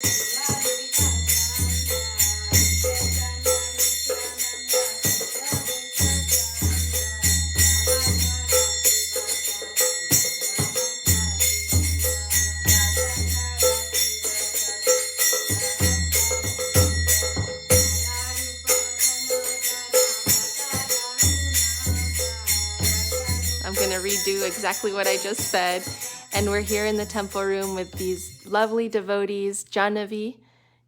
I'm going to redo exactly what I just said. And we're here in the temple room with these lovely devotees, Jahnavi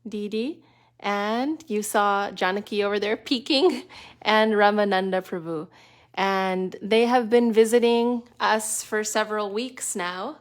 Didi, and you saw Janaki over there peeking, and Ramananda Prabhu. And they have been visiting us for several weeks now.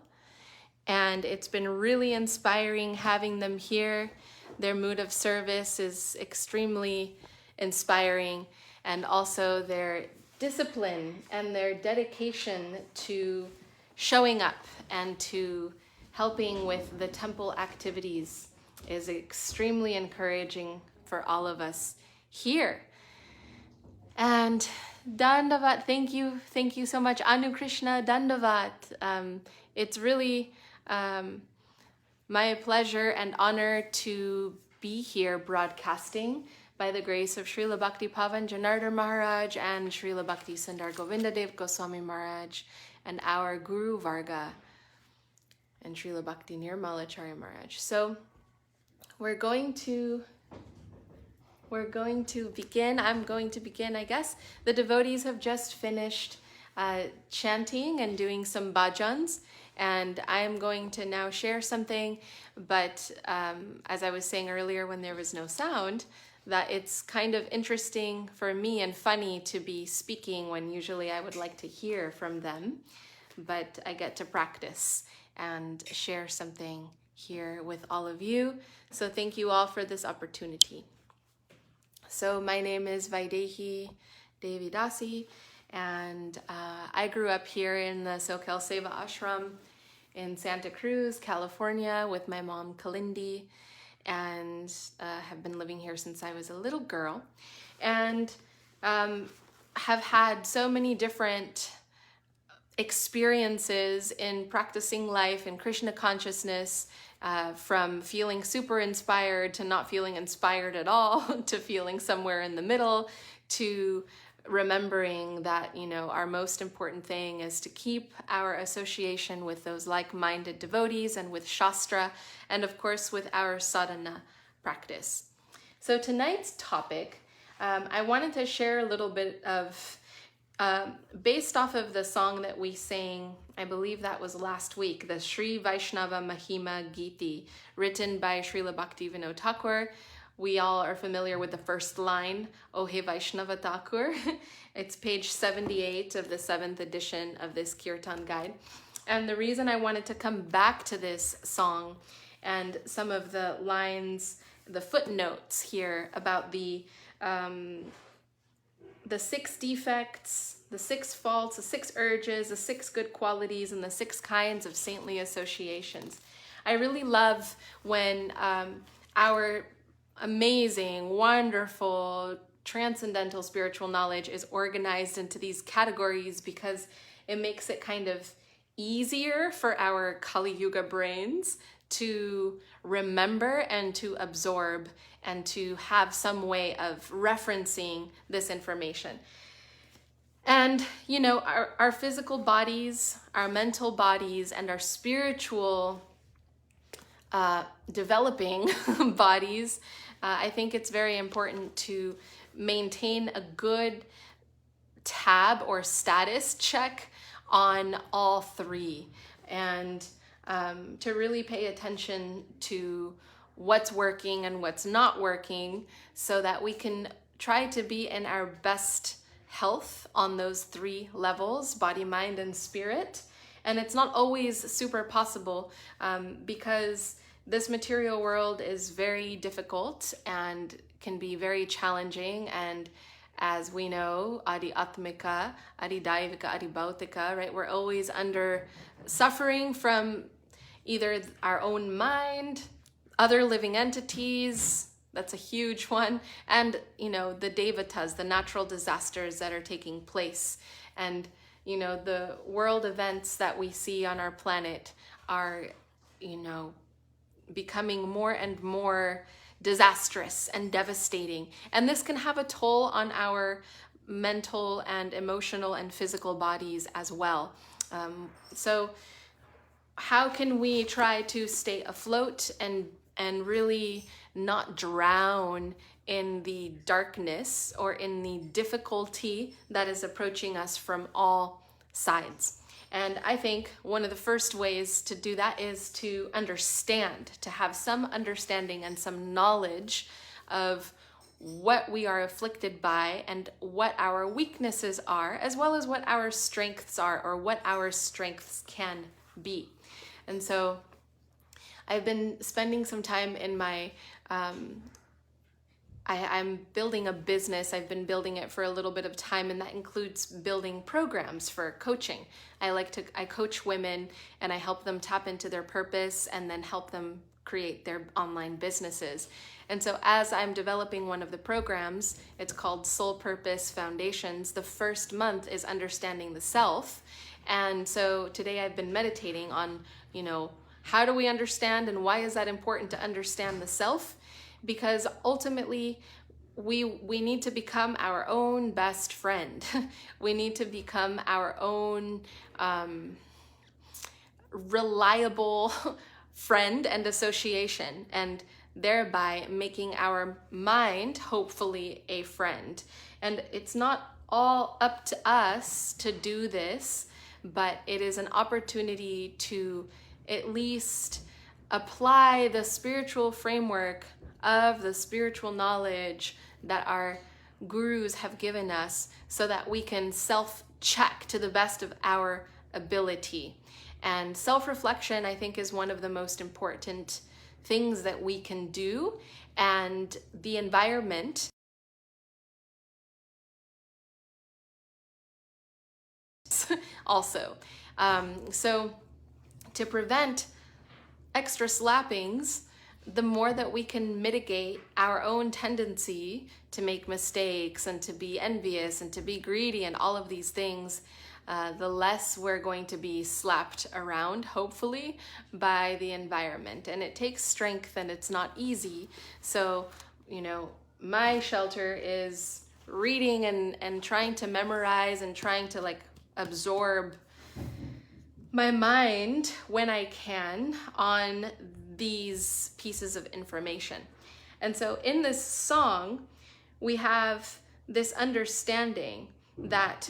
And it's been really inspiring having them here. Their mood of service is extremely inspiring, and also their discipline and their dedication to showing up and to helping with the temple activities is extremely encouraging for all of us here. And Dandavat, thank you so much. Anu Krishna, Dandavat. It's really my pleasure and honor to be here broadcasting by the grace of Srila Bhakti Pavan Janardar Maharaj and Srila Bhakti Sundar Govinda Dev Goswami Maharaj and our Guru Varga and Srila Bhakti Nirmala Acharya Maharaj. So we're going to begin. I'm going to begin, I guess. The devotees have just finished chanting and doing some bhajans, and I am going to now share something, but as I was saying earlier when there was no sound, that it's kind of interesting for me and funny to be speaking when usually I would like to hear from them, but I get to practice and share something here with all of you. So thank you all for this opportunity. So my name is Vaidehi Devi Dasi, and I grew up here in the Sokel Seva Ashram in Santa Cruz, California, with my mom Kalindi, and have been living here since I was a little girl, and have had so many different experiences in practicing life in Krishna consciousness, from feeling super inspired to not feeling inspired at all, to feeling somewhere in the middle, to remembering that, our most important thing is to keep our association with those like-minded devotees and with Shastra, and of course with our sadhana practice. So tonight's topic, I wanted to share a little bit of, based off of the song that we sang, I believe that was last week, the Sri Vaishnava Mahima Giti, written by Srila Bhaktivinoda Thakur. We all are familiar with the first line, O He Vaishnava Thakur. It's page 78 of the 7th edition of this Kirtan guide. And the reason I wanted to come back to this song and some of the lines, the footnotes here about the 6 defects, the 6 faults, the 6 urges, the 6 good qualities, and the 6 kinds of saintly associations. I really love when our amazing, wonderful, transcendental spiritual knowledge is organized into these categories, because it makes it kind of easier for our Kali Yuga brains to remember and to absorb and to have some way of referencing this information. And, our physical bodies, our mental bodies, and our spiritual developing bodies, I think it's very important to maintain a good tab or status check on all 3, and to really pay attention to what's working and what's not working, so that we can try to be in our best health on those 3 levels, body, mind, and spirit. And it's not always super possible, because this material world is very difficult and can be very challenging. And as we know, Adi Atmika, Adi Daivika, Adi Bhautika, right? We're always under suffering from either our own mind, other living entities, that's a huge one, and, the devatas, the natural disasters that are taking place. And, the world events that we see on our planet are, becoming more and more disastrous and devastating. And this can have a toll on our mental and emotional and physical bodies as well. So how can we try to stay afloat and really not drown in the darkness or in the difficulty that is approaching us from all sides? And I think one of the first ways to do that is to understand, to have some understanding and some knowledge of what we are afflicted by and what our weaknesses are, as well as what our strengths are, or what our strengths can be. And so I've been spending some time in my, I'm building a business. I've been building it for a little bit of time, and that includes building programs for coaching. I coach women, and I help them tap into their purpose and then help them create their online businesses. And so as I'm developing one of the programs, it's called Soul Purpose Foundations. The first month is understanding the self. And so today I've been meditating on, how do we understand, and why is that important to understand the self? Because ultimately we need to become our own best friend. We need to become our own reliable friend and association, and thereby making our mind hopefully a friend. And it's not all up to us to do this, but it is an opportunity to at least apply the spiritual framework of the spiritual knowledge that our gurus have given us, so that we can self-check to the best of our ability. And self-reflection, I think, is one of the most important things that we can do, and the environment also. So to prevent extra slappings, the more that we can mitigate our own tendency to make mistakes and to be envious and to be greedy and all of these things, the less we're going to be slapped around, hopefully, by the environment. And it takes strength, and it's not easy. So, my shelter is reading and trying to memorize and trying to absorb my mind when I can on these pieces of information. And so in this song, we have this understanding that,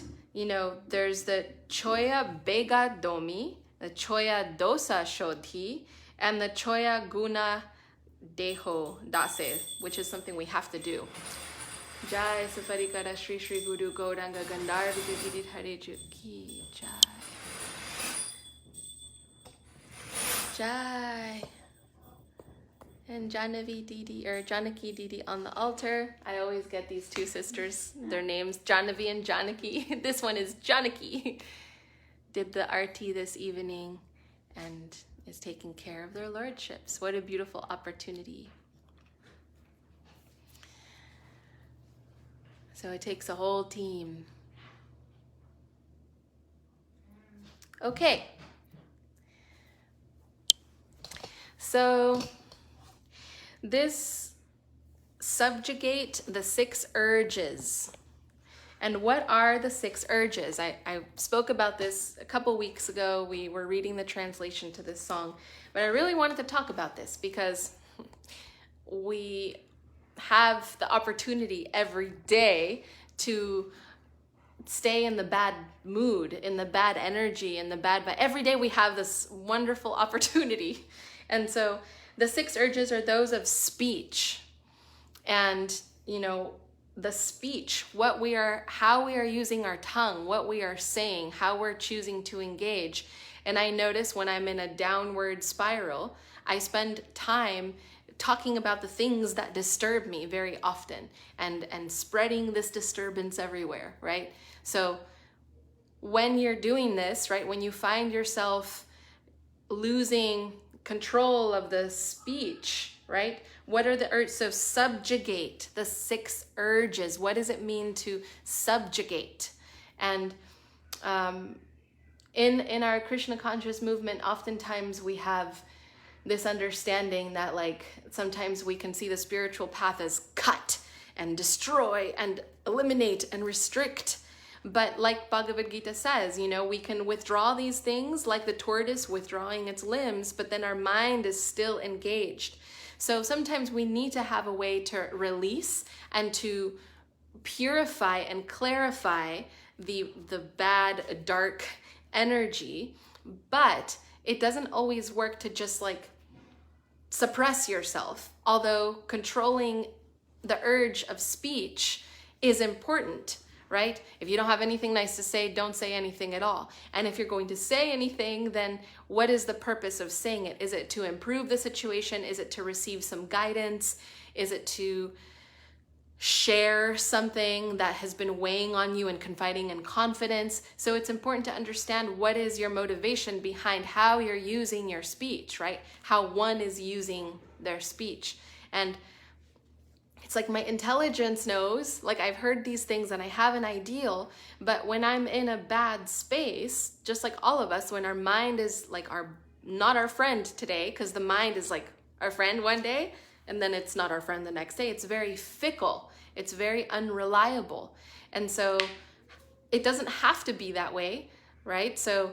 there's the choya bega domi, the choya dosa shodhi, and the choya guna deho dase, which is something we have to do. Jai Safarikara Shri Shri Guru Gauranga Gandhar Vidit Hare Ki Jai. Jai. And Janaki Didi on the altar. I always get these two sisters, their names, Janavi and Janaki. This one is Janaki. Did the arti this evening and is taking care of their lordships. What a beautiful opportunity. So it takes a whole team. Okay. So this subjugate the 6 urges. And what are the 6 urges? I spoke about this a couple weeks ago. We were reading the translation to this song, but I really wanted to talk about this because we have the opportunity every day to stay in the bad mood, in the bad energy, in the bad, but every day we have this wonderful opportunity. And so the 6 urges are those of speech. And, the speech, how we are using our tongue, what we are saying, how we're choosing to engage. And I notice when I'm in a downward spiral, I spend time talking about the things that disturb me very often and spreading this disturbance everywhere, right? So when you're doing this, right, when you find yourself losing control of the speech, right? What are the urges? So subjugate the 6 urges. What does it mean to subjugate? And in our Krishna conscious movement, oftentimes we have this understanding that like sometimes we can see the spiritual path as cut and destroy and eliminate and restrict. But like Bhagavad Gita says, you know, we can withdraw these things like the tortoise withdrawing its limbs, but then our mind is still engaged. So sometimes we need to have a way to release and to purify and clarify the bad, dark energy. But it doesn't always work to just like suppress yourself, although controlling the urge of speech is important, right? If you don't have anything nice to say, don't say anything at all. And if you're going to say anything, then what is the purpose of saying it? Is it to improve the situation? Is it to receive some guidance? Is it to share something that has been weighing on you and confiding in confidence? So it's important to understand what is your motivation behind how you're using your speech, right? How one is using their speech. And it's like my intelligence knows, like I've heard these things and I have an ideal, but when I'm in a bad space, just like all of us, when our mind is like not our friend today, because the mind is like our friend one day, and then it's not our friend the next day. It's very fickle. It's very unreliable. And so it doesn't have to be that way, right? So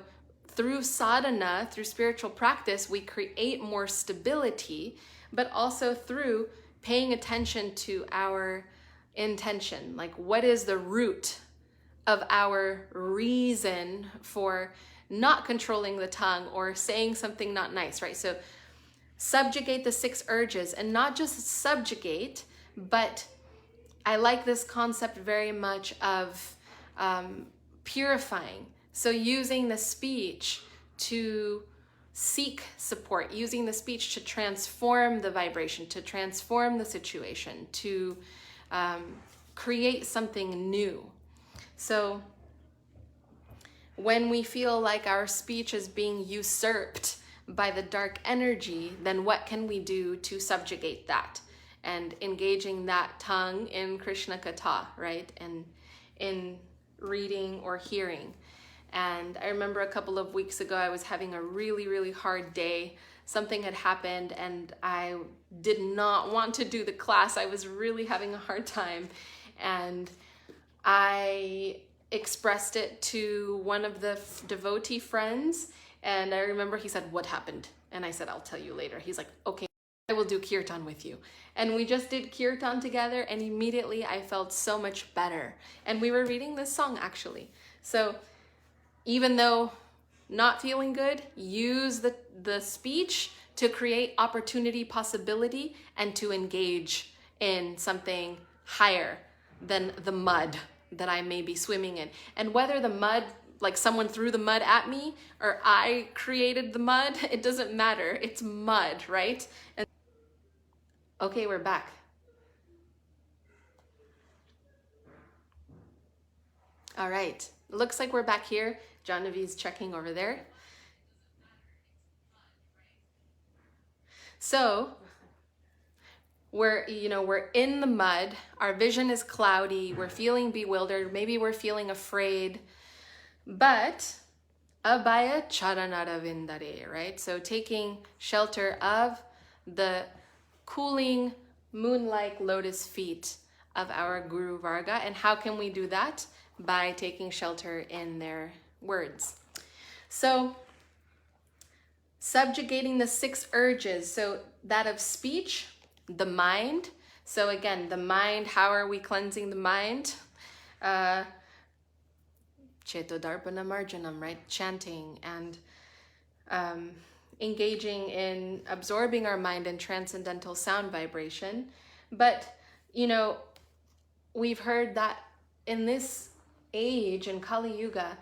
through sadhana, through spiritual practice, we create more stability, but also through paying attention to our intention. Like, what is the root of our reason for not controlling the tongue or saying something not nice, right? So subjugate the 6 urges, and not just subjugate, but I like this concept very much of purifying. So using the speech to seek support, using the speech to transform the vibration, to transform the situation, to create something new. So when we feel like our speech is being usurped by the dark energy, then what can we do to subjugate that? And engaging that tongue in Krishna Katha, right? And in reading or hearing. And I remember a couple of weeks ago, I was having a really, really hard day. Something had happened and I did not want to do the class. I was really having a hard time. And I expressed it to one of the devotee friends. And I remember he said, "What happened?" And I said, "I'll tell you later." He's like, "Okay, I will do kirtan with you." And we just did kirtan together, and immediately I felt so much better. And we were reading this song actually. So even though not feeling good, use the speech to create opportunity, possibility, and to engage in something higher than the mud that I may be swimming in. And whether the mud, like someone threw the mud at me or I created the mud, it doesn't matter. It's mud, right? And okay, we're back. All right, looks like we're back here. Jahnavi's checking over there. So we're in the mud, our vision is cloudy, we're feeling bewildered, maybe we're feeling afraid, but abhaya charanara vindare, right? So taking shelter of the cooling moon-like lotus feet of our Guru Varga. And how can we do that? By taking shelter in their words. So subjugating the 6 urges, so that of speech, the mind. So again, the mind, how are we cleansing the mind? Cheto Darpana Marjanam, right? Chanting and engaging in absorbing our mind in transcendental sound vibration. But, we've heard that in this age, in Kali Yuga,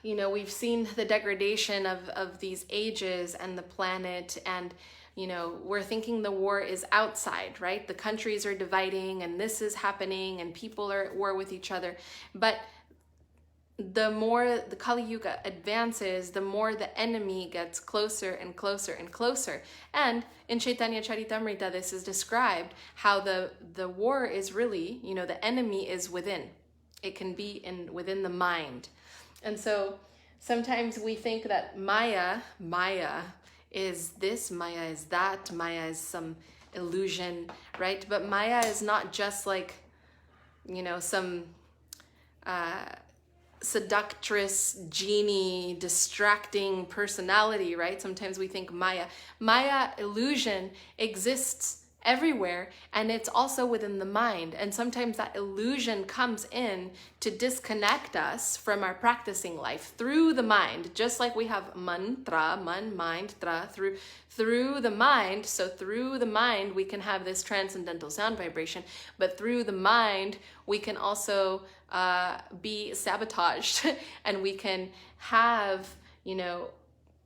we've seen the degradation of these ages and the planet, and we're thinking the war is outside, right? The countries are dividing and this is happening and people are at war with each other. But the more the Kali Yuga advances, the more the enemy gets closer and closer and closer. And in Chaitanya Charitamrita, this is described how the war is really, the enemy is within. It can be within the mind. And so sometimes we think that Maya is this, Maya is that, Maya is some illusion, right? But Maya is not just like, you know, some seductress, genie, distracting personality, right? Sometimes we think Maya illusion exists everywhere, and it's also within the mind. And sometimes that illusion comes in to disconnect us from our practicing life through the mind, just like we have mantra, mind, tra, through the mind. So through the mind, we can have this transcendental sound vibration, but through the mind, we can also be sabotaged and we can have, you know,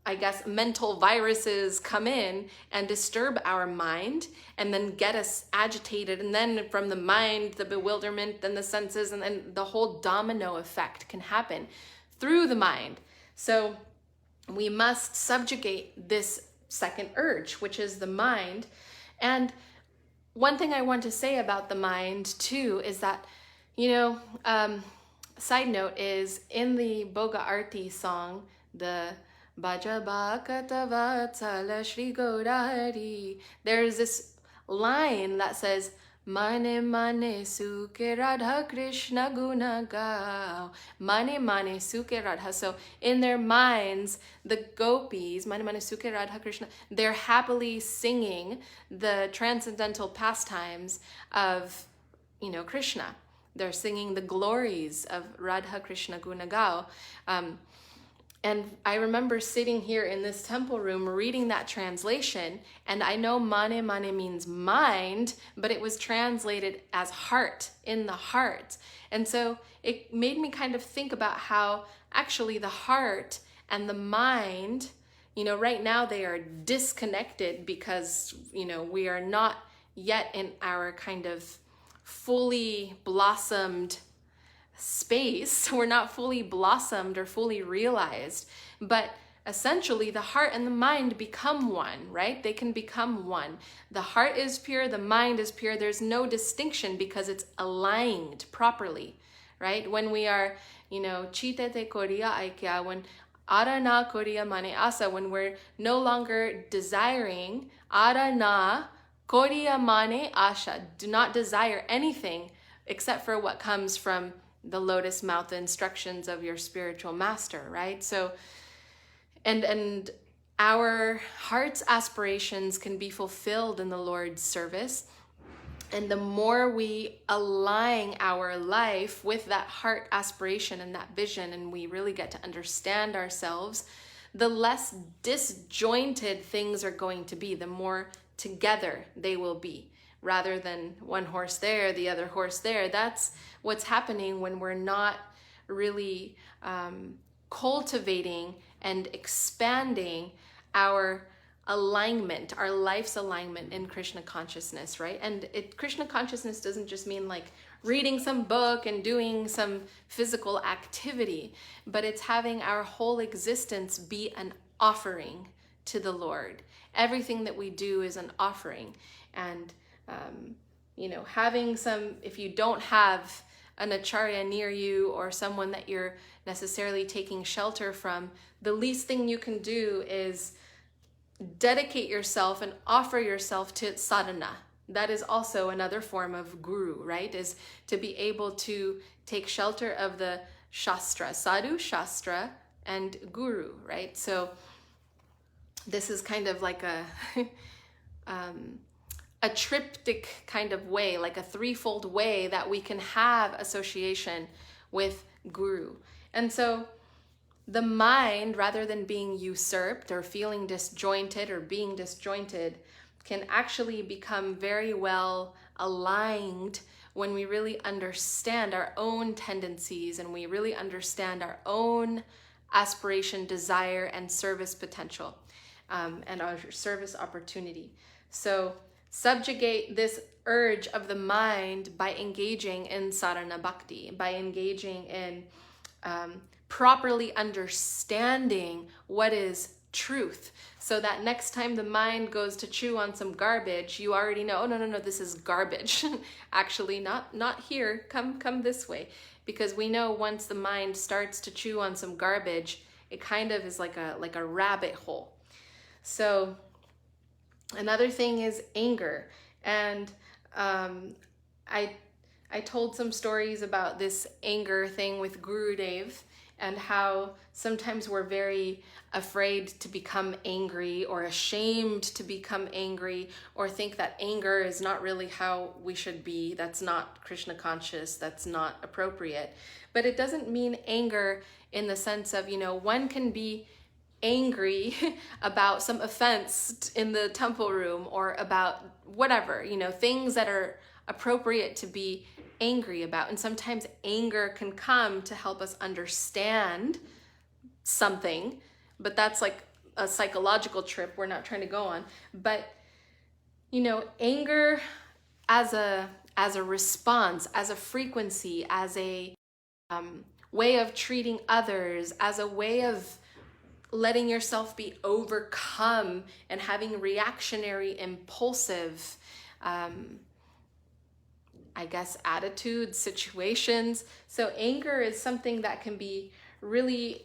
I guess mental viruses come in and disturb our mind and then get us agitated. And then from the mind, the bewilderment, then the senses, and then the whole domino effect can happen through the mind. So we must subjugate this second urge, which is the mind. And one thing I want to say about the mind too is that, you know, side note is in the Boga Arti song, the Bhaja Bhakata Vatsala Shri Gaurari, there's this line that says, Mane mane suke Radha Krishna guna gao. Mane mane suke Radha. So in their minds, the gopis, Mane mane suke Radha Krishna, they're happily singing the transcendental pastimes of, you know, Krishna. They're singing the glories of Radha Krishna guna gao. And I remember sitting here in this temple room reading that translation, and I know mane mane means mind, but it was translated as heart, in the heart. And so it made me kind of think about how actually the heart and the mind, you know, right now they are disconnected because, you know, we are not yet in our kind of fully blossomed space. We're not fully blossomed or fully realized, but essentially the heart and the mind become one, right? They can become one. The heart is pure, the mind is pure. There's no distinction because it's aligned properly, right? When we are, you know, chitete koriya aikya, when arana koriya mane asa, when we're no longer desiring, arana koriya mane asha, do not desire anything except for what comes from the lotus mouth instructions of your spiritual master, right? So, and our heart's aspirations can be fulfilled in the Lord's service. And the more we align our life with that heart aspiration and that vision, and we really get to understand ourselves, the less disjointed things are going to be, the more together they will be, rather than one horse there, the other horse there. That's what's happening when we're not really cultivating and expanding our alignment, our life's alignment in Krishna consciousness, right? And Krishna consciousness doesn't just mean like reading some book and doing some physical activity, but it's having our whole existence be an offering to the Lord. Everything that we do is an offering. And you know, having some, if you don't have an acharya near you or someone that you're necessarily taking shelter from, the least thing you can do is dedicate yourself and offer yourself to sadhana. That is also another form of guru, right? Is to be able to take shelter of the shastra, sadhu, shastra, and guru, right? So this is kind of like a triptych kind of way, like a threefold way that we can have association with guru. And so the mind, rather than being usurped or feeling disjointed or being disjointed, can actually become very well aligned when we really understand our own tendencies and we really understand our own aspiration, desire, and service potential, and our service opportunity. So subjugate this urge of the mind by engaging in sadhana bhakti, by engaging in properly understanding what is truth, so that next time the mind goes to chew on some garbage, you already know, oh, no, this is garbage. Actually, not here, come this way. Because we know once the mind starts to chew on some garbage, it kind of is like a rabbit hole. So another thing is anger. And I told some stories about this anger thing with Gurudev, and how sometimes we're very afraid to become angry, or ashamed to become angry, or think that anger is not really how we should be. That's not Krishna conscious, that's not appropriate. But it doesn't mean anger in the sense of, one can be angry about some offense in the temple room, or about whatever, things that are appropriate to be angry about. And sometimes anger can come to help us understand something, but that's like a psychological trip we're not trying to go on. But anger as a response, as a frequency, as a way of treating others, as a way of letting yourself be overcome and having reactionary, impulsive, attitudes, situations. So anger is something that can be really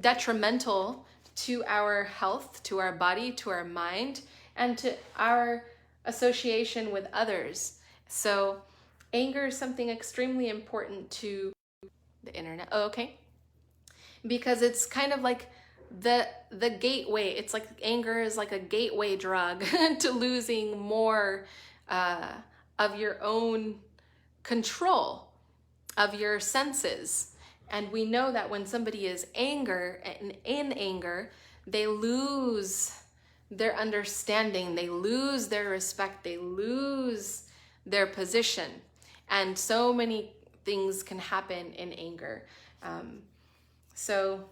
detrimental to our health, to our body, to our mind, and to our association with others. So anger is something extremely important to the internet. Oh, okay. Because it's kind of like the gateway. It's like anger is like a gateway drug to losing more of your own control of your senses. And we know that when somebody is in anger, they lose their understanding, they lose their respect, they lose their position. And so many things can happen in anger. So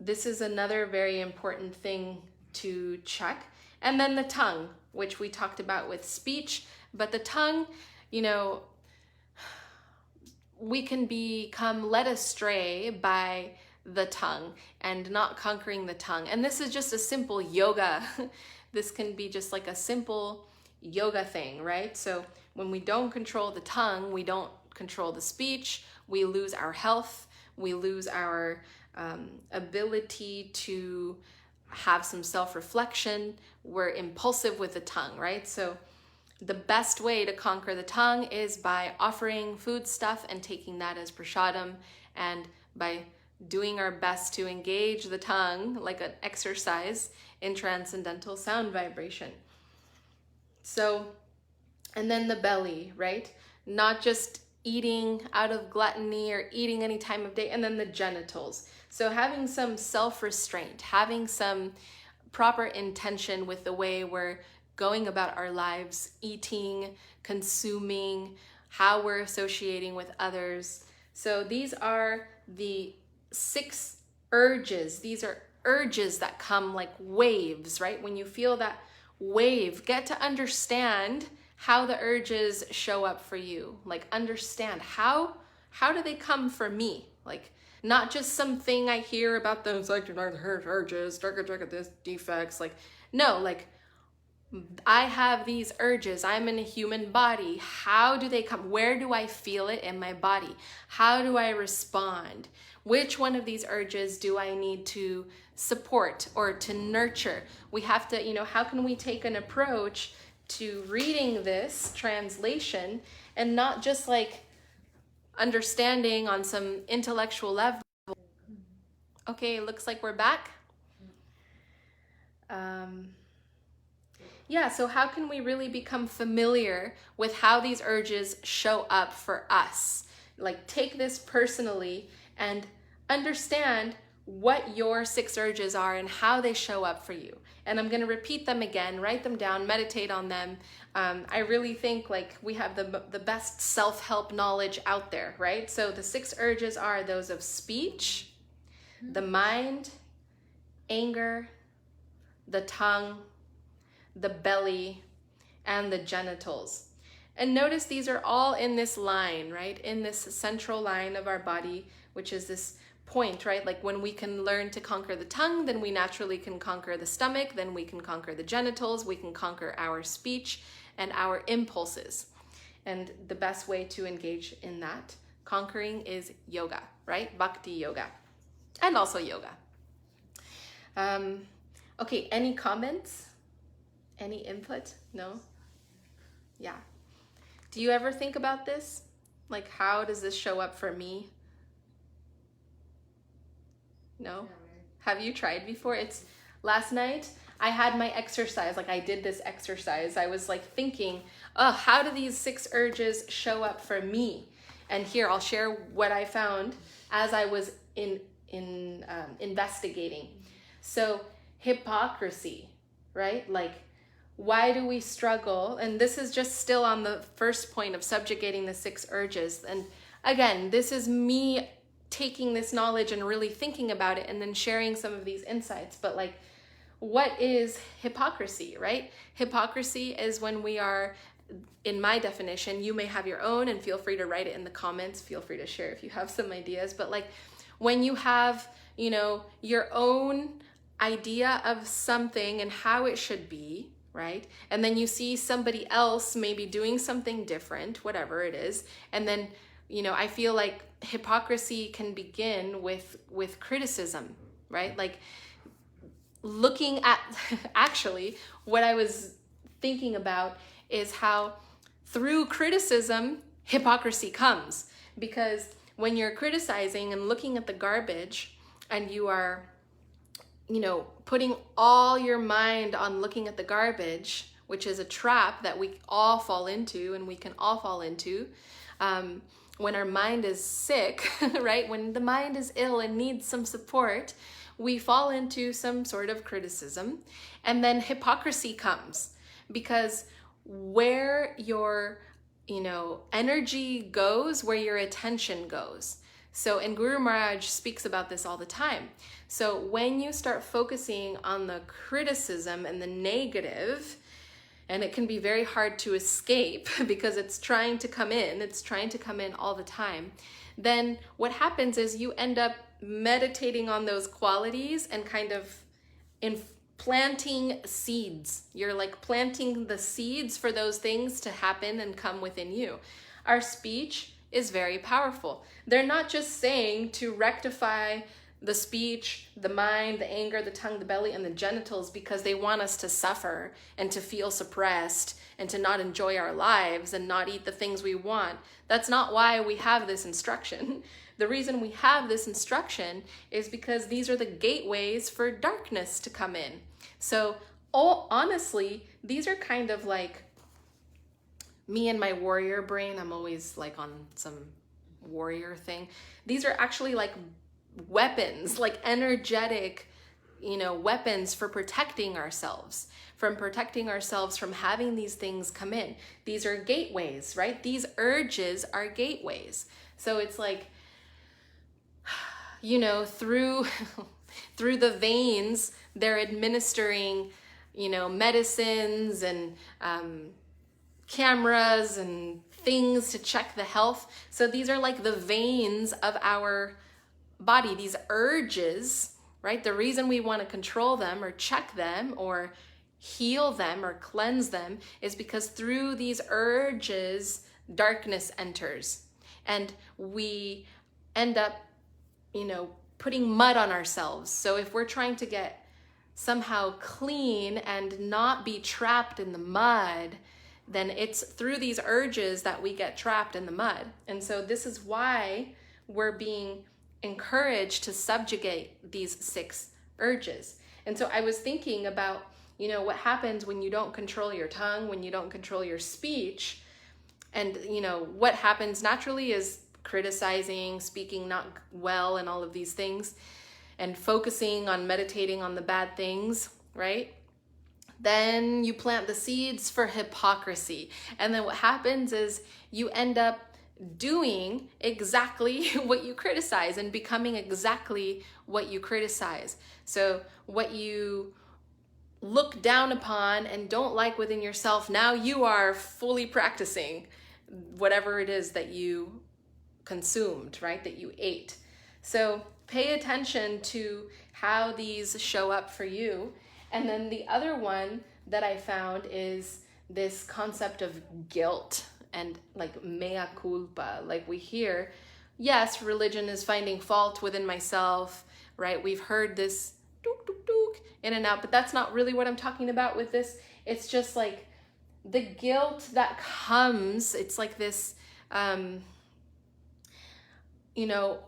this is another very important thing to check. And then the tongue, which we talked about with speech. But the tongue, we can become led astray by the tongue and not conquering the tongue. And this is just a simple yoga. This can be just like a simple yoga thing, right? So when we don't control the tongue, we don't control the speech, we lose our health, we lose our ability to have some self-reflection. We're impulsive with the tongue, right? So the best way to conquer the tongue is by offering food stuff and taking that as prasadam, and by doing our best to engage the tongue like an exercise in transcendental sound vibration. So, and then the belly, right? Not just eating out of gluttony or eating any time of day, and then the genitals. So having some self-restraint, having some proper intention with the way we're going about our lives, eating, consuming, how we're associating with others. So these are the 6 urges. These are urges that come like waves, right? When you feel that wave, get to understand how the urges show up for you. Like understand how do they come for me? Like not just something I hear about the urges, this defects. Like no, like I have these urges. I'm in a human body. How do they come? Where do I feel it in my body? How do I respond? Which one of these urges do I need to support or to nurture? We have to, how can we take an approach to reading this translation and not just like understanding on some intellectual level? Okay, looks like we're back. Yeah, so how can we really become familiar with how these urges show up for us? Like take this personally and understand what your 6 urges are and how they show up for you. And I'm going to repeat them again, write them down, meditate on them. I really think like we have the best self-help knowledge out there, right? So the 6 urges are those of speech, the mind, anger, the tongue, the belly, and the genitals. And notice these are all in this line, right? In this central line of our body, which is this point, right? Like when we can learn to conquer the tongue, then we naturally can conquer the stomach, then we can conquer the genitals, we can conquer our speech and our impulses. And the best way to engage in that conquering is yoga, right? Bhakti yoga, and also yoga. Okay, any comments? Any input? No? Yeah. Do you ever think about this? Like, how does this show up for me? No? Have you tried before? It's last night I had my exercise, like I did this exercise. I was like thinking, oh, how do these 6 urges show up for me? And here I'll share what I found as I was investigating. So hypocrisy, right? Like, why do we struggle? And this is just still on the first point of subjugating the 6 urges. And again, this is me taking this knowledge and really thinking about it and then sharing some of these insights. But like, what is hypocrisy, right? Hypocrisy is when we are, in my definition, you may have your own, and feel free to write it in the comments. Feel free to share if you have some ideas. But like, when you have, you know, your own idea of something and how it should be, right? And then you see somebody else maybe doing something different, whatever it is. And then, you know, I feel like hypocrisy can begin with criticism, right? Like, looking at, actually, what I was thinking about is how through criticism, hypocrisy comes. Because when you're criticizing and looking at the garbage and you are, you know, putting all your mind on looking at the garbage, which is a trap that we all fall into, and we can all fall into, when our mind is sick, right? When the mind is ill and needs some support, we fall into some sort of criticism. And then hypocrisy comes, because where your, you know, energy goes, where your attention goes. So, and Guru Maharaj speaks about this all the time. So when you start focusing on the criticism and the negative, and it can be very hard to escape because it's trying to come in all the time, then what happens is you end up meditating on those qualities and kind of planting seeds. You're like planting the seeds for those things to happen and come within you. Our speech is very powerful. They're not just saying to rectify the speech, the mind, the anger, the tongue, the belly, and the genitals because they want us to suffer and to feel suppressed and to not enjoy our lives and not eat the things we want. That's not why we have this instruction. The reason we have this instruction is because these are the gateways for darkness to come in. So, honestly, these are kind of like me and my warrior brain. I'm always like on some warrior thing. These are actually like weapons, like energetic, you know, weapons for protecting ourselves from having these things come in. These are gateways, right? These urges are gateways. So it's like, you know, through the veins, they're administering, you know, medicines and cameras and things to check the health. So these are like the veins of our body, these urges, right? The reason we want to control them or check them or heal them or cleanse them is because through these urges, darkness enters. And we end up, you know, putting mud on ourselves. So if we're trying to get somehow clean and not be trapped in the mud, then it's through these urges that we get trapped in the mud. And so this is why we're being encouraged to subjugate these 6 urges. And so I was thinking about, you know, what happens when you don't control your tongue, when you don't control your speech. And, you know, what happens naturally is criticizing, speaking not well, and all of these things, and focusing on meditating on the bad things, right? Then you plant the seeds for hypocrisy. And then what happens is you end up doing exactly what you criticize and becoming exactly what you criticize. So what you look down upon and don't like within yourself, now you are fully practicing whatever it is that you consumed, right? That you ate. So pay attention to how these show up for you. And then the other one that I found is this concept of guilt and like mea culpa. Like we hear, yes, religion is finding fault within myself, right? We've heard this, dook, dook, dook, in and out, but that's not really what I'm talking about with this. It's just like the guilt that comes. It's like this, you know,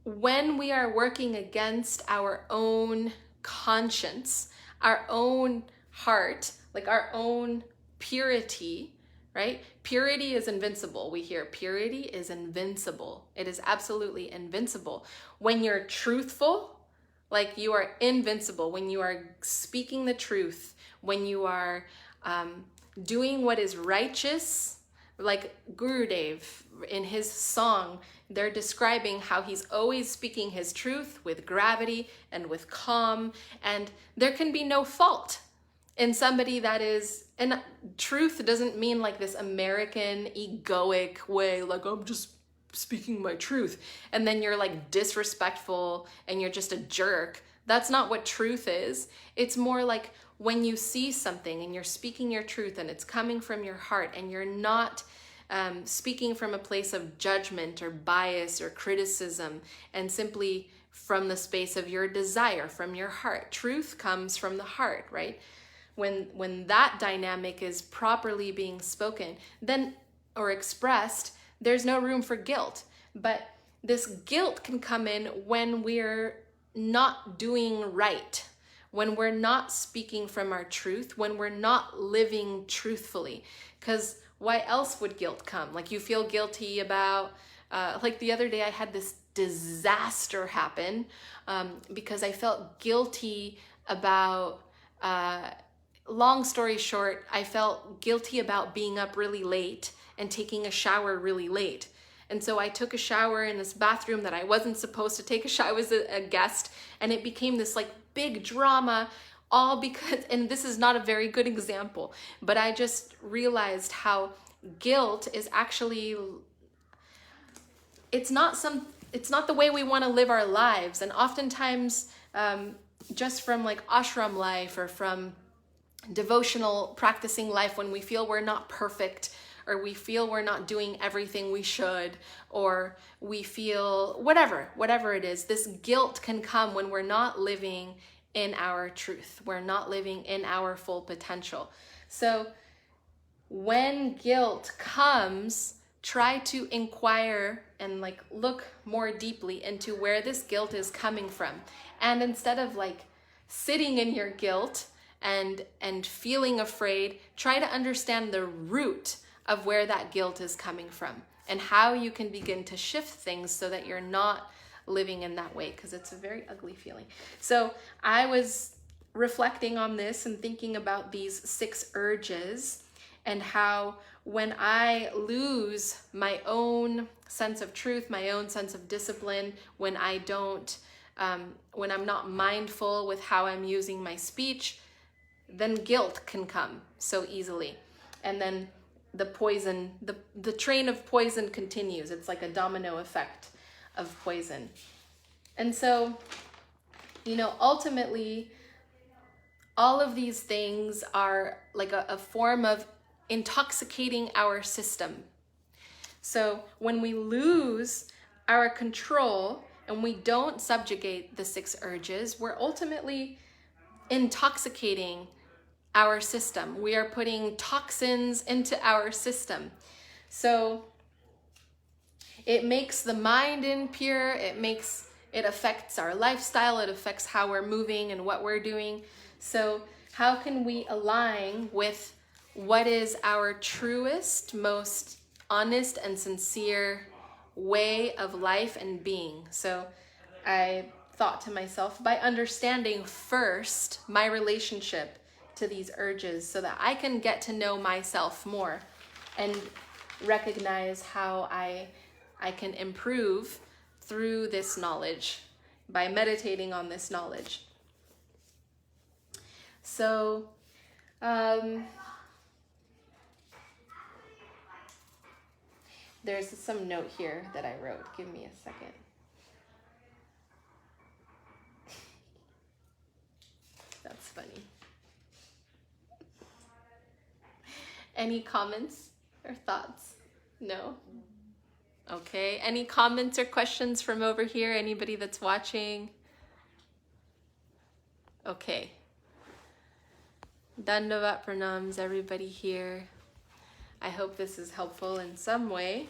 when we are working against our own conscience, our own heart, like our own purity, right? Purity is invincible. We hear purity is invincible. It is absolutely invincible. When you're truthful, like you are invincible. When you are speaking the truth, when you are doing what is righteous, like Gurudev in his song, they're describing how he's always speaking his truth with gravity and with calm, and there can be no fault in somebody that is, and truth doesn't mean like this American egoic way, like I'm just speaking my truth, and then you're like disrespectful and you're just a jerk. That's not what truth is. It's more like when you see something and you're speaking your truth and it's coming from your heart and you're not speaking from a place of judgment or bias or criticism, and simply from the space of your desire, from your heart. Truth comes from the heart, right? When that dynamic is properly being spoken, then, or expressed, there's no room for guilt. But this guilt can come in when we're not doing right, when we're not speaking from our truth, when we're not living truthfully. Because why else would guilt come? Like you feel guilty about, like the other day I had this disaster happen because I felt guilty about, long story short, I felt guilty about being up really late and taking a shower really late. And so I took a shower in this bathroom that I wasn't supposed to take a shower. I was a guest, and it became this like big drama, all because, and this is not a very good example, but I just realized how guilt is actually, it's not the way we want to live our lives. And oftentimes, just from like ashram life or from devotional practicing life, when we feel we're not perfect, or we feel we're not doing everything we should, or we feel whatever it is, this guilt can come when we're not living in our truth. We're not living in our full potential. So when guilt comes, try to inquire and like look more deeply into where this guilt is coming from. And instead of like sitting in your guilt and feeling afraid, try to understand the root of where that guilt is coming from and how you can begin to shift things so that you're not living in that way, because it's a very ugly feeling. So I was reflecting on this and thinking about these 6 urges and how when I lose my own sense of truth, my own sense of discipline, when I don't, when I'm not mindful with how I'm using my speech, then guilt can come so easily. And then the poison, the train of poison continues. It's like a domino effect of poison. And so, you know, ultimately, all of these things are like a form of intoxicating our system. So when we lose our control and we don't subjugate the 6 urges, we're ultimately intoxicating our system. We are putting toxins into our system. So it makes the mind impure, it affects our lifestyle, it affects how we're moving and what we're doing. So how can we align with what is our truest, most honest and sincere way of life and being? So I thought to myself, by understanding first my relationship to these urges so that I can get to know myself more and recognize how I can improve through this knowledge by meditating on this knowledge. So there's some note here that I wrote. Give me a second. That's funny. Any comments or thoughts? No? Okay. Any comments or questions from over here? Anybody that's watching? Okay. Dandavat pranams, everybody here. I hope this is helpful in some way.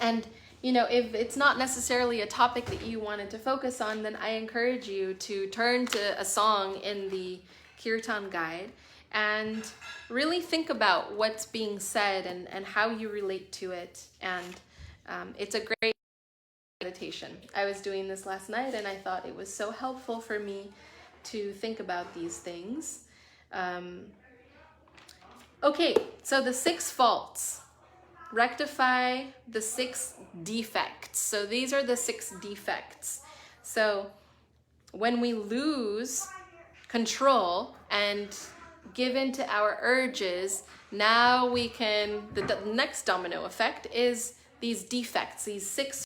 And, you know, if it's not necessarily a topic that you wanted to focus on, then I encourage you to turn to a song in the Kirtan guide and really think about what's being said and how you relate to it. And it's a great meditation. I was doing this last night and I thought it was so helpful for me to think about these things. Okay, so the 6 faults. Rectify the 6 defects. So these are the 6 defects. So when we lose control and give in to our urges, now we can, the next domino effect is these defects, these 6.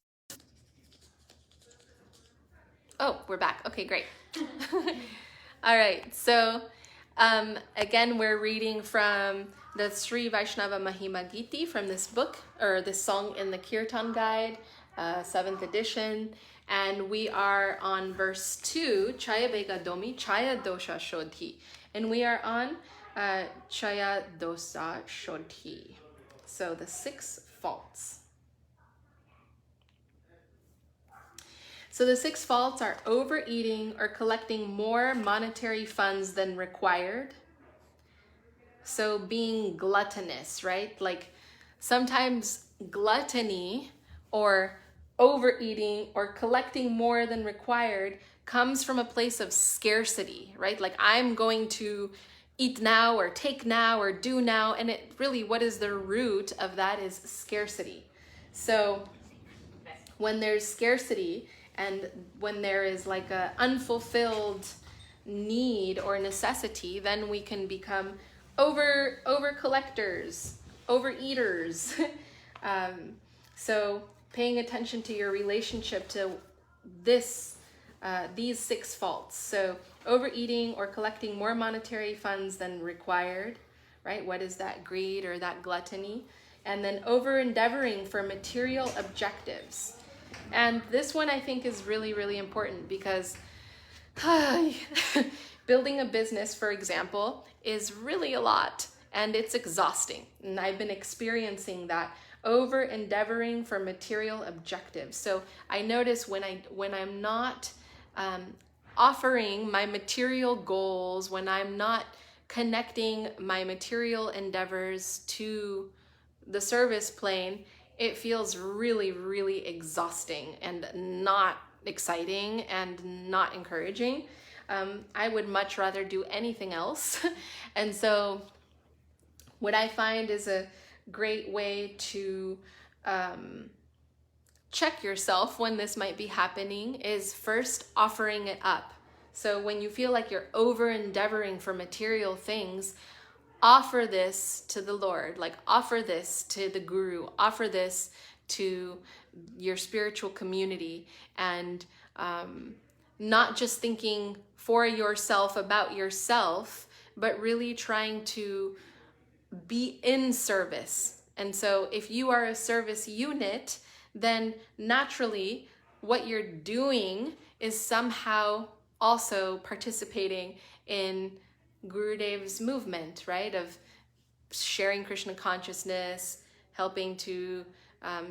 Oh, we're back. Okay, great. All right, so again, we're reading from the Sri Vaishnava Mahima Giti from this book, or this song in the Kirtan guide, 7th edition. And we are on verse 2, Chaya Vega Domi, Chaya Dosha Shodhi. And we are on Chaya Dosa Shodhi. So the 6 faults. So the 6 faults are overeating or collecting more monetary funds than required. So being gluttonous, right? Like sometimes gluttony or overeating or collecting more than required comes from a place of scarcity, right? Like I'm going to eat now or take now or do now. And it really, what is the root of that is scarcity. So when there's scarcity and when there is like a unfulfilled need or necessity, then we can become over collectors, overeaters. So paying attention to your relationship to these 6 faults. So overeating or collecting more monetary funds than required, right? What is that greed or that gluttony? And then over endeavoring for material objectives. And this one I think is really, really important because building a business, for example, is really a lot and it's exhausting. And I've been experiencing that, over endeavoring for material objectives. So I notice when I'm not offering my material goals, when I'm not connecting my material endeavors to the service plane, it feels really, really exhausting and not exciting and not encouraging. I would much rather do anything else. And so what I find is a great way to check yourself when this might be happening is first offering it up. So when you feel like you're over endeavoring for material things, offer this to the Lord, like offer this to the Guru, offer this to your spiritual community, and not just thinking for yourself about yourself, but really trying to be in service. And so if you are a service unit, then naturally what you're doing is somehow also participating in Gurudev's movement, right? Of sharing Krishna consciousness, helping to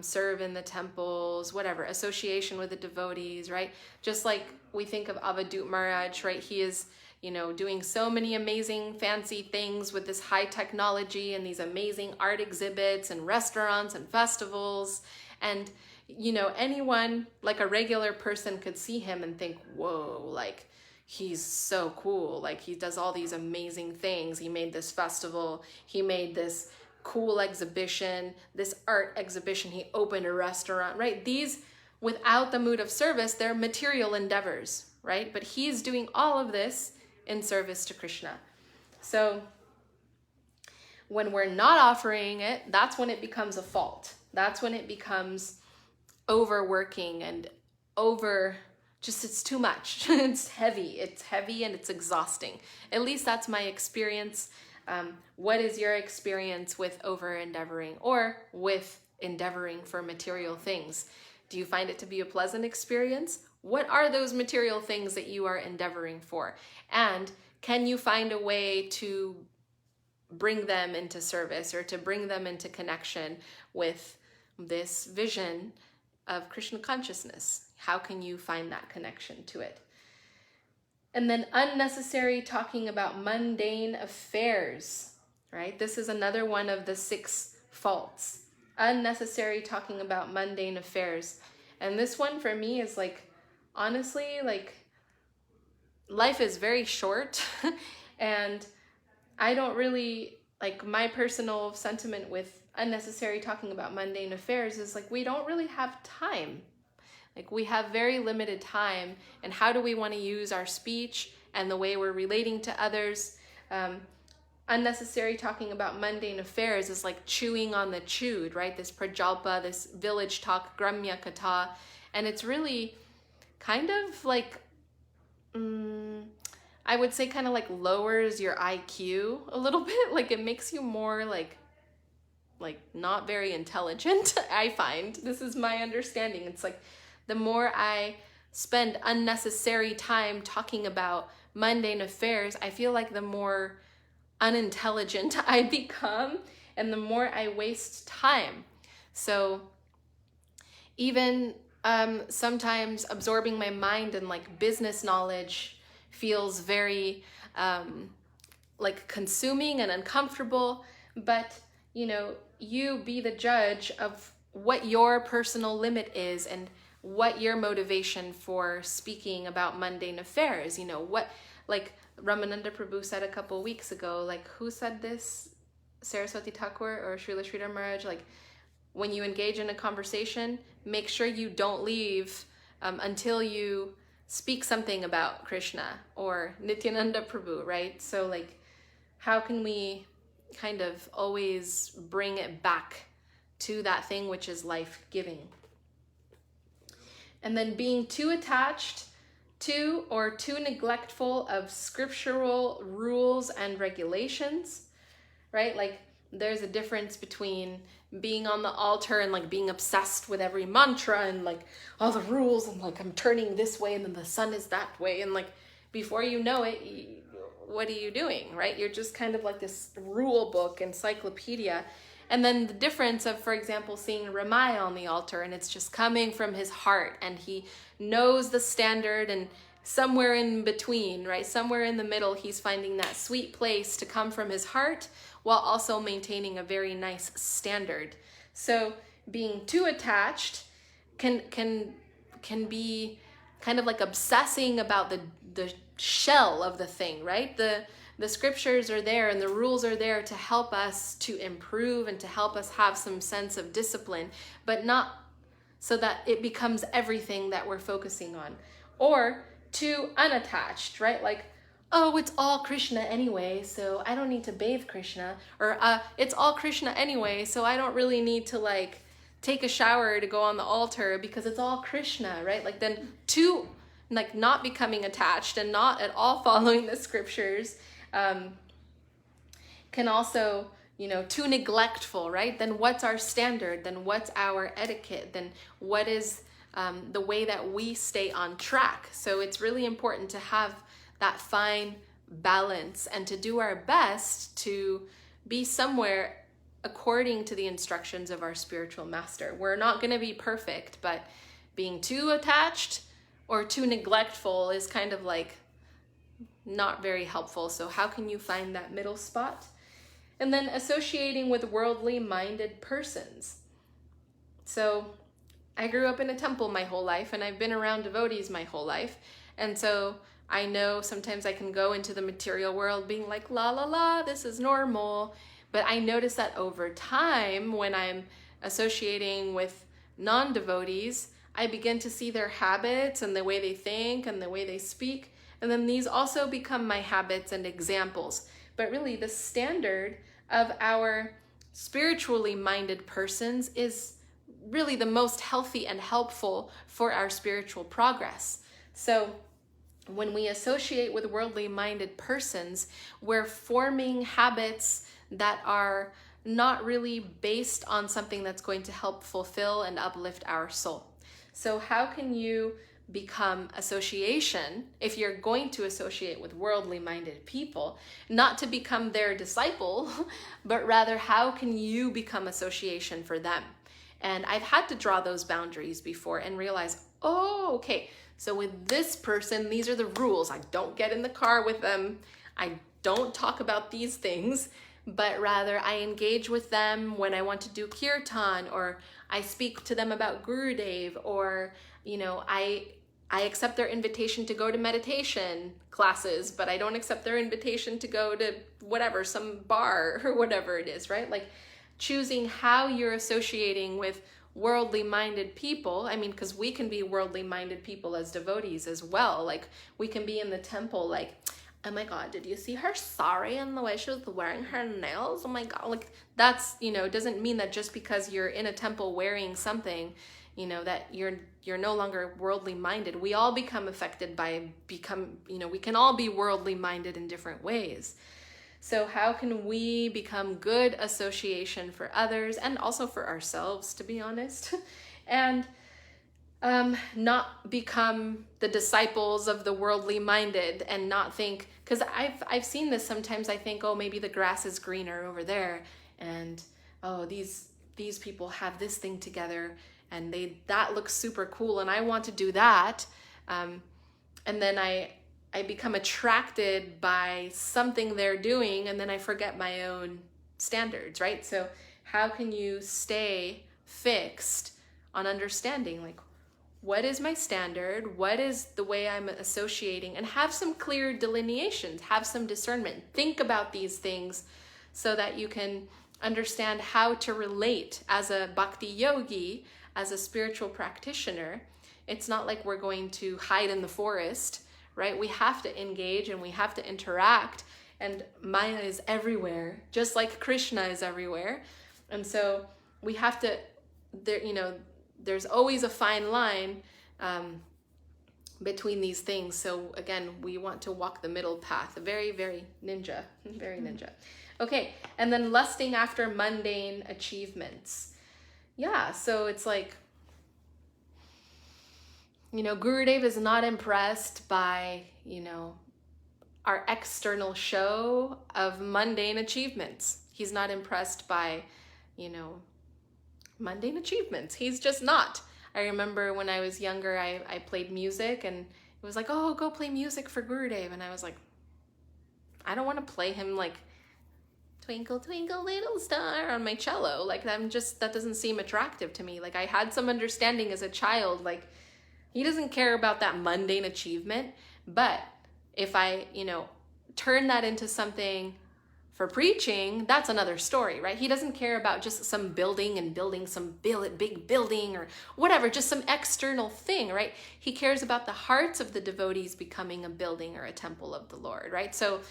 serve in the temples, whatever, association with the devotees, right? Just like we think of Avadut Maharaj, right? He is, doing so many amazing fancy things with this high technology and these amazing art exhibits and restaurants and festivals. And, anyone, like a regular person, could see him and think, whoa, like, he's so cool. Like, he does all these amazing things. He made this festival. He made this cool exhibition, this art exhibition. He opened a restaurant, right? These, without the mood of service, they're material endeavors, right? But he's doing all of this in service to Krishna. So when we're not offering it, that's when it becomes a fault. That's when it becomes overworking and it's too much. It's heavy and it's exhausting. At least that's my experience. What is your experience with over endeavoring or with endeavoring for material things? Do you find it to be a pleasant experience, What are those material things that you are endeavoring for? And can you find a way to bring them into service or to bring them into connection with this vision of Krishna consciousness? How can you find that connection to it? And then unnecessary talking about mundane affairs, right? This is another one of the 6 faults. Unnecessary talking about mundane affairs. And this one for me is like, honestly, like, life is very short and I don't really, like, my personal sentiment with unnecessary talking about mundane affairs is like, we don't really have time. Like, we have very limited time, and how do we want to use our speech and the way we're relating to others? Unnecessary talking about mundane affairs is like chewing on the chewed, right? This prajalpa, this village talk, gramya katha, and it's really kind of like, I would say kind of like lowers your IQ a little bit. Like, it makes you more like not very intelligent, I find. This is my understanding. It's like, the more I spend unnecessary time talking about mundane affairs, I feel like the more unintelligent I become and the more I waste time. So even sometimes absorbing my mind in like business knowledge feels very like consuming and uncomfortable, but you be the judge of what your personal limit is and what your motivation for speaking about mundane affairs. What, like Ramananda Prabhu said a couple weeks ago, like, who said this? Saraswati Thakur or Srila Sridhar Maharaj, like, when you engage in a conversation, make sure you don't leave until you speak something about Krishna, or Nityananda Prabhu, right? So like, how can we kind of always bring it back to that thing which is life-giving? And then being too attached to or too neglectful of scriptural rules and regulations, right? Like, there's a difference between being on the altar and like being obsessed with every mantra and like all the rules and like, I'm turning this way and then the sun is that way, and like before you know it, what are you doing, right? You're just kind of like this rule book encyclopedia. And then the difference of, for example, seeing Ramaya on the altar, and it's just coming from his heart, and he knows the standard, and somewhere in between, right? Somewhere in the middle, he's finding that sweet place to come from his heart while also maintaining a very nice standard. So being too attached can be kind of like obsessing about the shell of the thing, right? The scriptures are there and the rules are there to help us to improve and to help us have some sense of discipline, but not so that it becomes everything that we're focusing on. Or too unattached, right? Like, oh, it's all Krishna anyway, so I don't need to bathe Krishna. Or it's all Krishna anyway, so I don't really need to like take a shower to go on the altar because it's all Krishna, right? Like, then too, like, not becoming attached and not at all following the scriptures can also, too neglectful, right? Then what's our standard? Then what's our etiquette? Then what is the way that we stay on track? So it's really important to have that fine balance and to do our best to be somewhere according to the instructions of our spiritual master. We're not going to be perfect, but being too attached or too neglectful is kind of like not very helpful. So how can you find that middle spot? And then associating with worldly minded persons. So I grew up in a temple my whole life, and I've been around devotees my whole life. And so I know sometimes I can go into the material world being like, la la la, this is normal. But I notice that over time, when I'm associating with non-devotees, I begin to see their habits and the way they think and the way they speak. And then these also become my habits and examples. But really, the standard of our spiritually minded persons is really the most healthy and helpful for our spiritual progress. So when we associate with worldly minded persons, we're forming habits that are not really based on something that's going to help fulfill and uplift our soul. So how can you become association, if you're going to associate with worldly minded people, not to become their disciple, but rather how can you become association for them? And I've had to draw those boundaries before and realize, oh, okay, so with this person, these are the rules. I don't get in the car with them. I don't talk about these things, but rather I engage with them when I want to do kirtan, or I speak to them about Gurudev, or, you know, I accept their invitation to go to meditation classes, but I don't accept their invitation to go to whatever, some bar or whatever it is, right? Like choosing how you're associating with worldly minded people. I mean, because we can be worldly minded people as devotees as well. Like we can be in the temple like, oh my God, did you see her sari and the way she was wearing her nails? Oh my God, like that's, you know, doesn't mean that just because you're in a temple wearing something, you know, that you're no longer worldly minded. We all become affected by we can all be worldly minded in different ways. So how can we become good association for others and also for ourselves, to be honest, and not become the disciples of the worldly minded, and not think, because I've seen this sometimes. I think, oh, maybe the grass is greener over there, and oh, these people have this thing together, and that looks super cool, and I want to do that, and then I become attracted by something they're doing, and then I forget my own standards, right? So how can you stay fixed on understanding, like, what is my standard? What is the way I'm associating? And have some clear delineations, have some discernment. Think about these things so that you can understand how to relate as a bhakti yogi, as a spiritual practitioner. It's not like we're going to hide in the forest, right? We have to engage and we have to interact, and Maya is everywhere, just like Krishna is everywhere. And so we have to, there's always a fine line between these things. So again, we want to walk the middle path, very, very ninja, very ninja. Okay, and then lusting after mundane achievements. Yeah, so it's like, Gurudev is not impressed by, our external show of mundane achievements. He's not impressed by, mundane achievements. He's just not. I remember when I was younger, I played music, and it was like, oh, go play music for Gurudev. And I was like, I don't want to play him like Twinkle, Twinkle, Little Star on my cello. Like, that doesn't seem attractive to me. Like, I had some understanding as a child, like, he doesn't care about that mundane achievement. But if I, turn that into something for preaching, that's another story, right? He doesn't care about just some building and building some big building or whatever, just some external thing, right? He cares about the hearts of the devotees becoming a building or a temple of the Lord, right? So,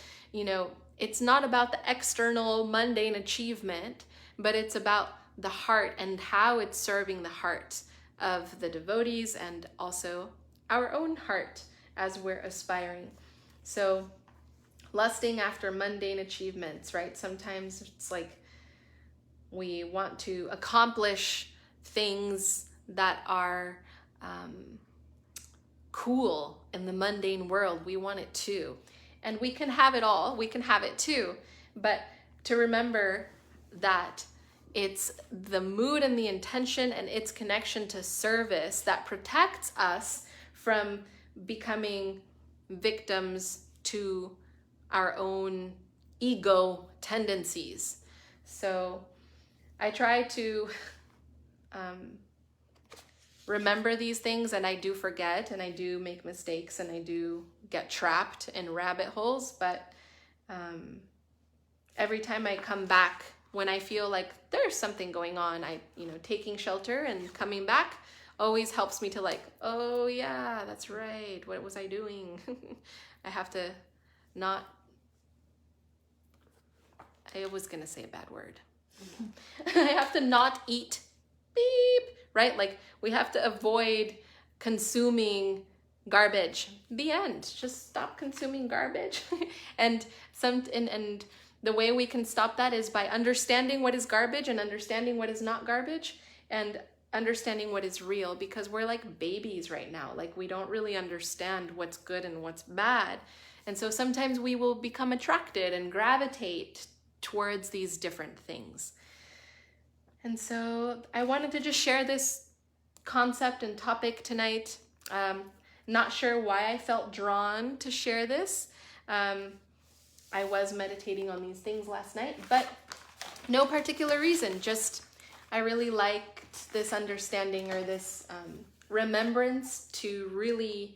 it's not about the external mundane achievement, but it's about the heart and how it's serving the heart of the devotees and also our own heart as we're aspiring. So lusting after mundane achievements, right? Sometimes it's like we want to accomplish things that are cool in the mundane world. We want it too. And we can have it all. We can have it too. But to remember that it's the mood and the intention and its connection to service that protects us from becoming victims to our own ego tendencies. So I try to remember these things, and I do forget, and I do make mistakes, and I do get trapped in rabbit holes, but every time I come back, when I feel like there's something going on, taking shelter and coming back always helps me to like, oh yeah, that's right, what was I doing? I have to not, I was gonna say a bad word. I have to not eat beep, right? Like we have to avoid consuming garbage. The end. Just stop consuming garbage. and the way we can stop that is by understanding what is garbage and understanding what is not garbage, and understanding what is real, because we're like babies right now. Like, we don't really understand what's good and what's bad. And so sometimes we will become attracted and gravitate towards these different things. And so I wanted to just share this concept and topic tonight. Not sure why I felt drawn to share this. I was meditating on these things last night, but no particular reason. Just I really liked this understanding, or this remembrance, to really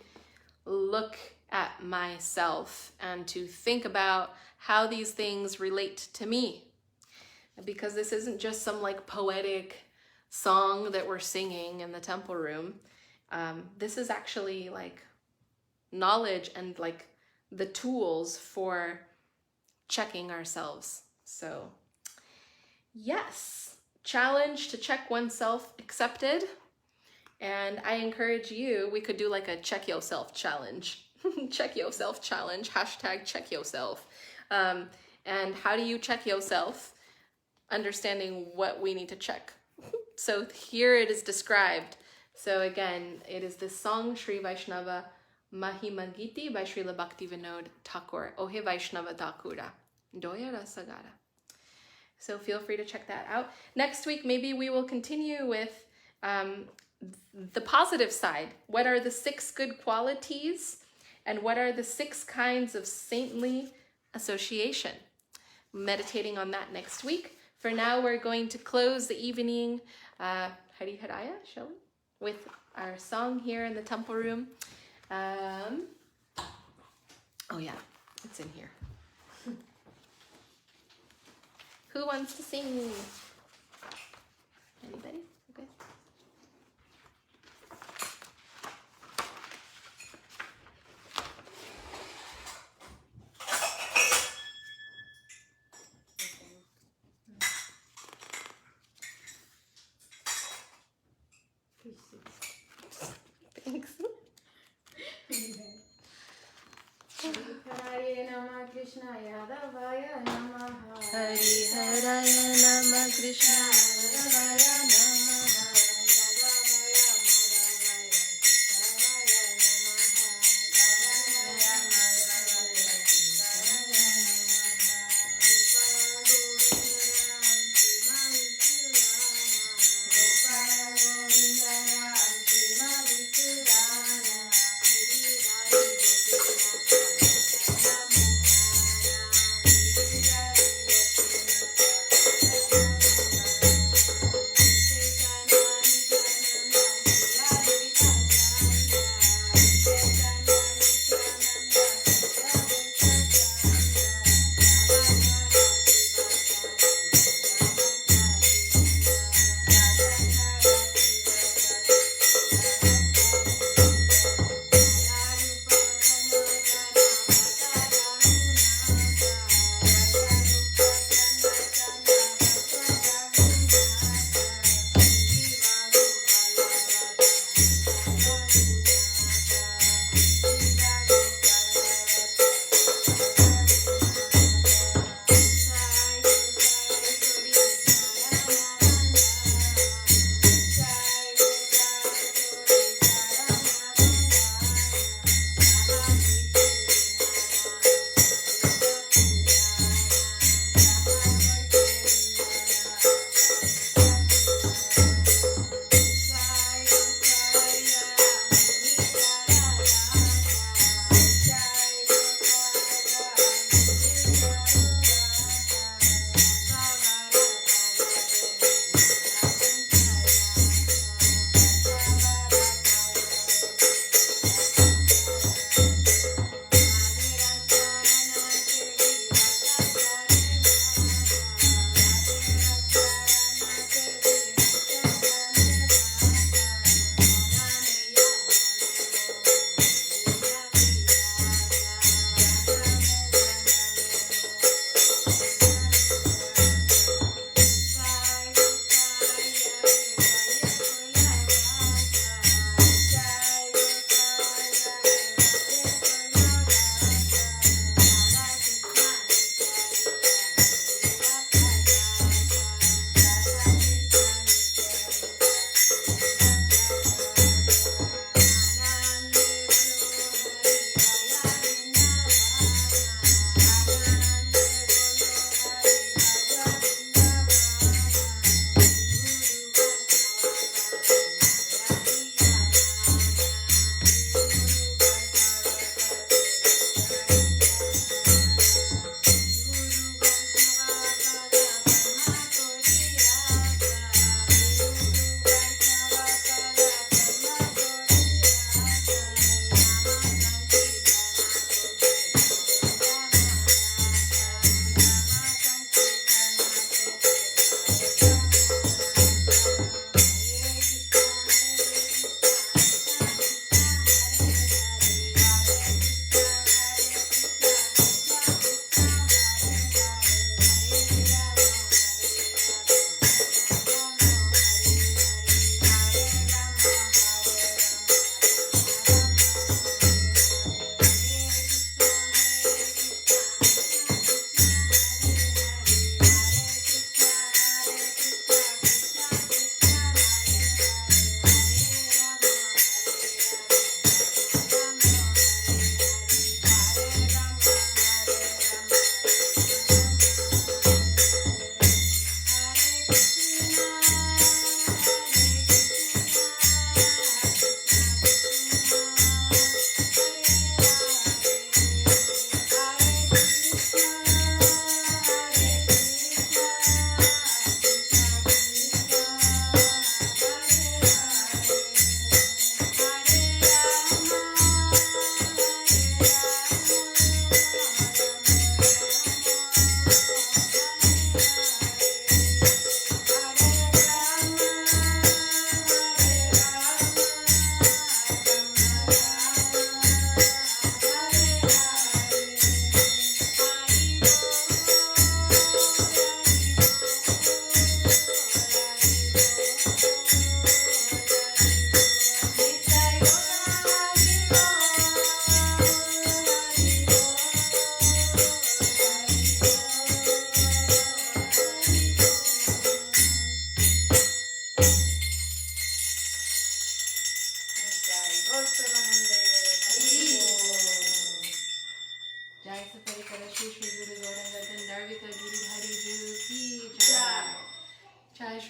look at myself and to think about how these things relate to me. Because this isn't just some like poetic song that we're singing in the temple room. This is actually like knowledge and like the tools for checking ourselves. So yes, challenge to check oneself accepted. And I encourage you, we could do like a check yourself challenge. Check yourself challenge, hashtag check yourself. And how do you check yourself? Understanding what we need to check. So here it is described. So again, it is the song Sri Vaishnava Mahima Giti by Srila Bhaktivinoda Thakur. Ohe Vaishnava Thakura. Doya Rasagara. So feel free to check that out. Next week, maybe we will continue with the positive side. What are the 6 good qualities? And what are the 6 kinds of saintly association? Meditating on that next week. For now, we're going to close the evening Hari Haraya, shall we? With our song here in the temple room. Oh yeah, it's in here. Who wants to sing? Anybody? Okay. Thanks. Hare Nama Krishna Yadavaya Namaha. Hari Haraya Nama Krishna Yadavaya Namaha.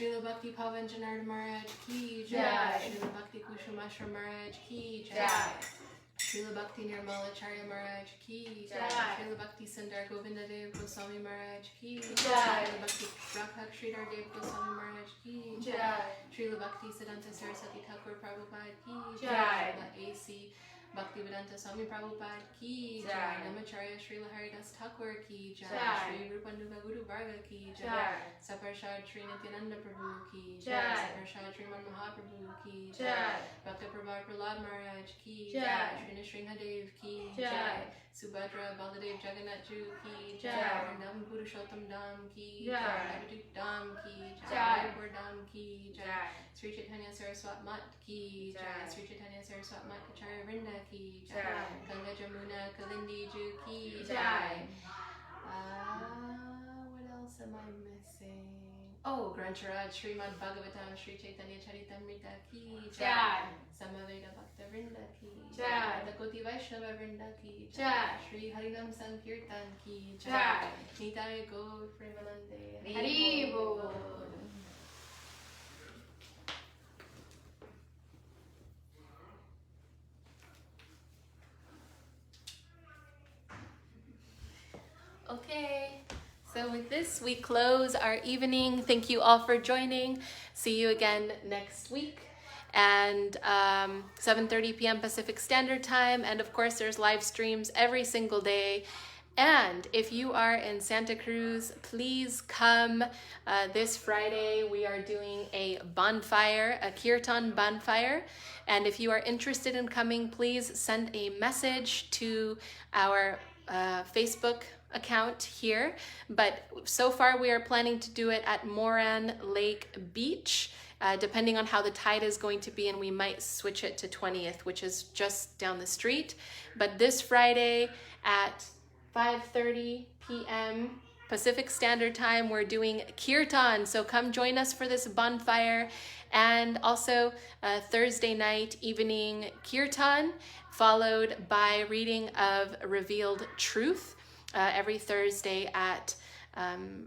Srila Bhakti Pavan Janardhan Maharaj Ki Jai. Jai. Srila Bhakti Kushamashra Maharaj Ki Jai. Jai. Srila Bhakti Nirmalacharya Maharaj Ki Jai. Jai. Srila Bhakti Sundar Govinda Dev Goswami Maharaj Ki Jai. Srila Bhakti Rakhak Sridhar Dev Goswami Maharaj Ki Jai. Srila Bhakti Siddhanta Saraswati Thakur Prabhupada Ki Jai. Srila A.C. Bhaktivedanta Swami Prabhupada Ki Jai. Jai. Namacharya Srila Haridas Thakur Ki Jai. Jai. Sri Rupanuga Guru Varga Ki Jai. Jai. Saparshad Sri Nityananda Prabhu Ki Jai. Saparshad Sriman Mahaprabhu Ki Jai. Bhakta Prabhat Prahlad Maharaj Ki Jai. Sri Nishringadev Ki Jai. Subhadra Baladev Jagannath Ju Ki Jai. Nam Purushottam Dham Ki Jai. Navadvip Dham Ki Jai. Mayapur Dham Ki Jai. Sri Chaitanya Saraswat Mat Ki Jai. Sri Chaitanya Saraswat Mat Kacharya Vrinda Ki Jai. Ganga Jamuna Kalindi Ju Ki Jai. What else am I missing? Oh, Grancharaj Srimad Bhagavatam Sri Chaitanya Charitamrita Ki Jai. Samaveda Bhakta Vrinda Ki Jai. Dakoti Vaishnava Vrinda Ki Jai. Sri Harinam Sankirtan Ki Jai. Nitai Gaur Premanande Hari Bol. Okay, so with this we close our evening. Thank you all for joining. See you again next week and 7:30 p.m. Pacific Standard Time, and of course there's live streams every single day. And if you are in Santa Cruz, please come this Friday. We are doing a bonfire, a kirtan bonfire. And if you are interested in coming, please send a message to our Facebook account here. But so far we are planning to do it at Moran Lake Beach, depending on how the tide is going to be, and we might switch it to 20th, which is just down the street. But this Friday at 5:30 p.m. Pacific Standard Time, we're doing kirtan, so come join us for this bonfire. And also Thursday night evening kirtan, followed by reading of Revealed Truth every Thursday at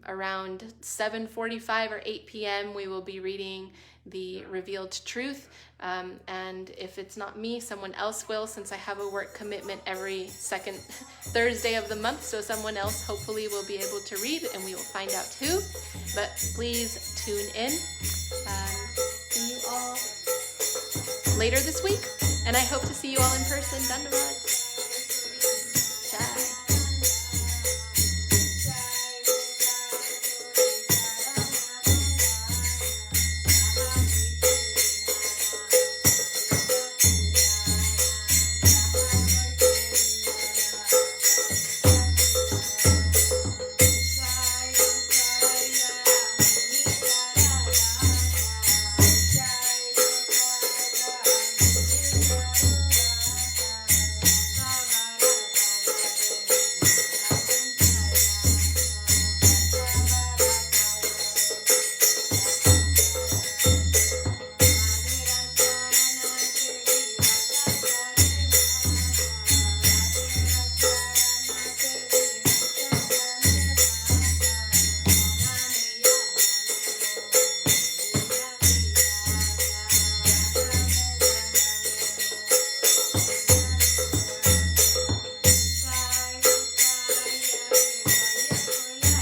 around 7:45 or 8 p.m. We will be reading the Revealed Truth, and if it's not me, someone else will, since I have a work commitment every second Thursday of the month. So someone else hopefully will be able to read, and we will find out who. But please tune in. See you all later this week, and I hope to see you all in person. Dandavad.